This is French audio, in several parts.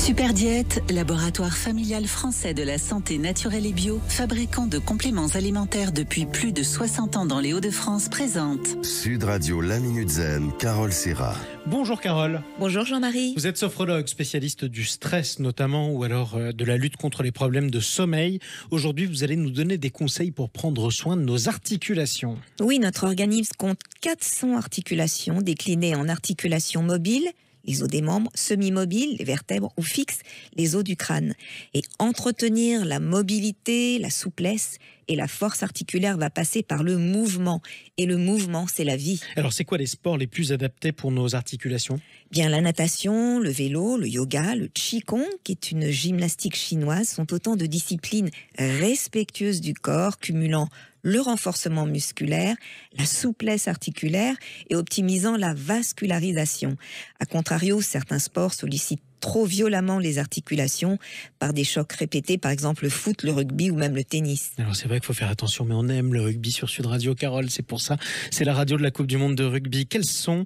Super Diète, laboratoire familial français de la santé naturelle et bio, fabricant de compléments alimentaires depuis plus de 60 ans dans les Hauts-de-France, présente Sud Radio La Minute Zen, Carole Serra. Bonjour Carole. Bonjour Jean-Marie. Vous êtes sophrologue, spécialiste du stress notamment, ou alors de la lutte contre les problèmes de sommeil. Aujourd'hui, vous allez nous donner des conseils pour prendre soin de nos articulations. Oui, notre organisme compte 400 articulations déclinées en articulations mobiles, les os des membres, semi-mobiles, les vertèbres, ou fixes, les os du crâne. Et entretenir la mobilité, la souplesse et la force articulaire va passer par le mouvement. Et le mouvement, c'est la vie. Alors, c'est quoi les sports les plus adaptés pour nos articulations ? Bien, la natation, le vélo, le yoga, le qigong, qui est une gymnastique chinoise, sont autant de disciplines respectueuses du corps, cumulant le renforcement musculaire, la souplesse articulaire et optimisant la vascularisation. A contrario, certains sports sollicitent trop violemment les articulations par des chocs répétés, par exemple le foot, le rugby ou même le tennis. Alors c'est vrai qu'il faut faire attention, mais on aime le rugby sur Sud Radio, Carole, c'est pour ça. C'est la radio de la Coupe du Monde de rugby. Quels sont,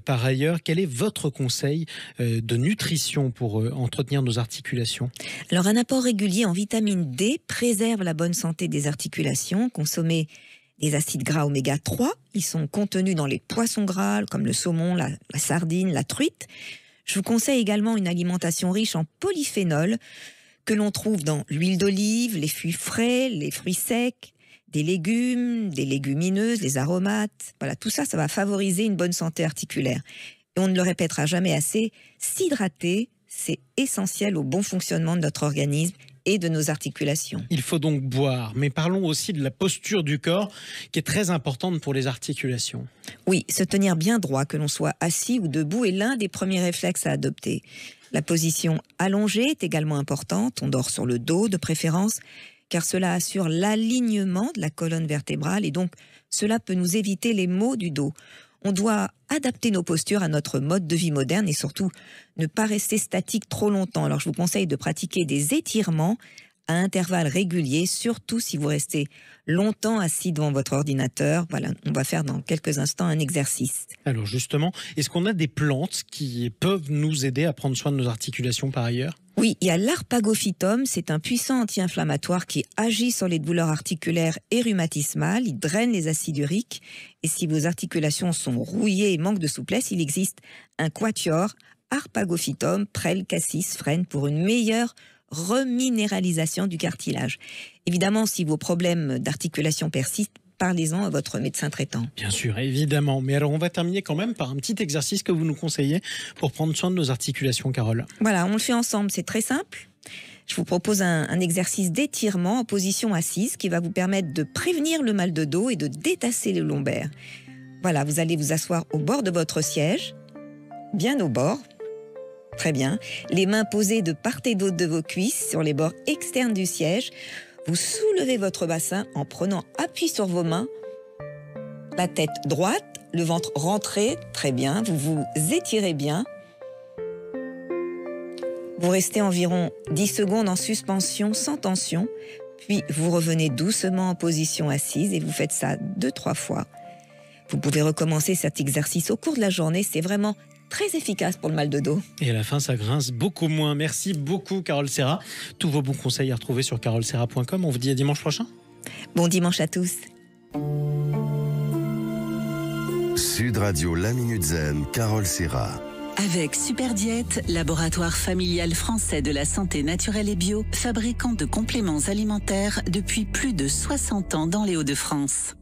par ailleurs, quel est votre conseil de nutrition pour entretenir nos articulations ? Alors un apport régulier en vitamine D préserve la bonne santé des articulations. Consommer des acides gras oméga 3, ils sont contenus dans les poissons gras comme le saumon, la sardine, la truite. Je vous conseille également une alimentation riche en polyphénols que l'on trouve dans l'huile d'olive, les fruits frais, les fruits secs, des légumes, des légumineuses, les aromates. Voilà, tout ça, ça va favoriser une bonne santé articulaire. Et on ne le répétera jamais assez, s'hydrater, c'est essentiel au bon fonctionnement de notre organisme et de nos articulations. Il faut donc boire, mais parlons aussi de la posture du corps qui est très importante pour les articulations. Oui, se tenir bien droit, que l'on soit assis ou debout, est l'un des premiers réflexes à adopter. La position allongée est également importante, on dort sur le dos de préférence, car cela assure l'alignement de la colonne vertébrale et donc cela peut nous éviter les maux du dos. On doit adapter nos postures à notre mode de vie moderne et surtout ne pas rester statique trop longtemps. Alors je vous conseille de pratiquer des étirements à intervalles réguliers, surtout si vous restez longtemps assis devant votre ordinateur. Voilà, on va faire dans quelques instants un exercice. Alors justement, est-ce qu'on a des plantes qui peuvent nous aider à prendre soin de nos articulations par ailleurs ? Oui, il y a l'arpagophytum, c'est un puissant anti-inflammatoire qui agit sur les douleurs articulaires et rhumatismales, il draine les acides uriques, et si vos articulations sont rouillées et manquent de souplesse, il existe un quatuor, arpagophytum, prêle, cassis, frêne, pour une meilleure reminéralisation du cartilage. Évidemment, si vos problèmes d'articulation persistent, parlez-en à votre médecin traitant. Bien sûr, évidemment. Mais alors, on va terminer quand même par un petit exercice que vous nous conseillez pour prendre soin de nos articulations, Carole. Voilà, on le fait ensemble, c'est très simple. Je vous propose un exercice d'étirement en position assise qui va vous permettre de prévenir le mal de dos et de détasser les lombaires. Voilà, vous allez vous asseoir au bord de votre siège, bien au bord. Très bien. Les mains posées de part et d'autre de vos cuisses sur les bords externes du siège. Vous soulevez votre bassin en prenant appui sur vos mains. La tête droite, le ventre rentré. Très bien. Vous vous étirez bien. Vous restez environ 10 secondes en suspension sans tension. Puis vous revenez doucement en position assise et vous faites ça 2-3 fois. Vous pouvez recommencer cet exercice au cours de la journée. C'est vraiment très efficace pour le mal de dos. Et à la fin, ça grince beaucoup moins. Merci beaucoup, Carole Serra. Tous vos bons conseils à retrouver sur caroleserra.com. On vous dit à dimanche prochain. Bon dimanche à tous. Sud Radio La Minute Zen, Carole Serra. avec Super Diète, laboratoire familial français de la santé naturelle et bio, fabricant de compléments alimentaires depuis plus de 60 ans dans les Hauts-de-France.